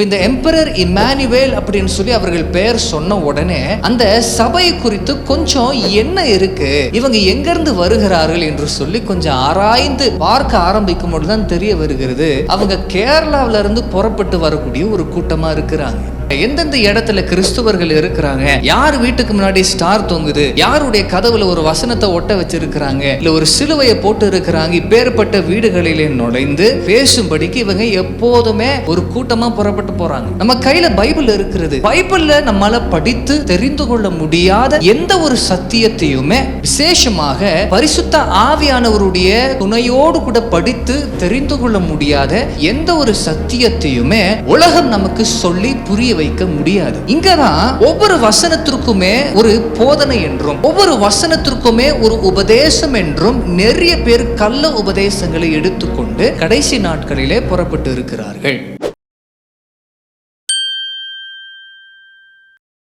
இந்த emperor Emmanuel அப்படின்னு சொல்லி அவர்கள் பெயர் சொன்ன உடனே அந்த சபை குறித்து கொஞ்சம் என்ன இருக்கு, இவங்க எங்க இருந்து வருகிறார்கள் என்று சொல்லி கொஞ்சம் ஆராய்ந்து பார்க்க ஆரம்பிக்கும் போதுதான் தெரிய வருகிறது, அவங்க கேரளாவில இருந்து புறப்பட்டு வரக்கூடிய ஒரு கூட்டமா இருக்கிறாங்க. எந்தெந்த இடத்துல கிறிஸ்துவர்கள் இருக்கிறாங்க, யார் வீட்டுக்கு முன்னாடி ஸ்டார் தொங்குது, யாருடைய கதவுல ஒரு வசனத்தை ஒட்ட வச்சிருக்கிறாங்க, இல்ல ஒரு சிலுவையை போட்டு இருக்கிறாங்க, இப்பேற்பட்ட வீடுகளிலே நுழைந்து பேசும்படிக்கு இவங்க எப்போதுமே ஒரு கூட்டமா புறப்பட்டு போறாங்க. நம்ம கையில பைபிள் இருக்கிறது. பைபிள்ல நம்மால படித்து தெரிந்து கொள்ள முடியாத எந்த ஒரு சத்தியத்தையுமே விசேஷமாக பரிசுத்த ஆவியானவருடைய துணையோடு கூட படித்து தெரிந்து கொள்ள முடியாத எந்த ஒரு சத்தியத்தையுமே உலகம் நமக்கு சொல்லி புரிய வைக்க முடியாது. இங்கதான் ஒவ்வொரு வசனத்திற்குமே ஒரு போதனை என்றும் ஒவ்வொரு வசனத்திற்குமே ஒரு உபதேசம் என்றும் நிறைய பேர் கள்ள உபதேசங்களை எடுத்துக்கொண்டு கடைசி நாட்களிலே புறப்பட்டு இருக்கிறார்கள்.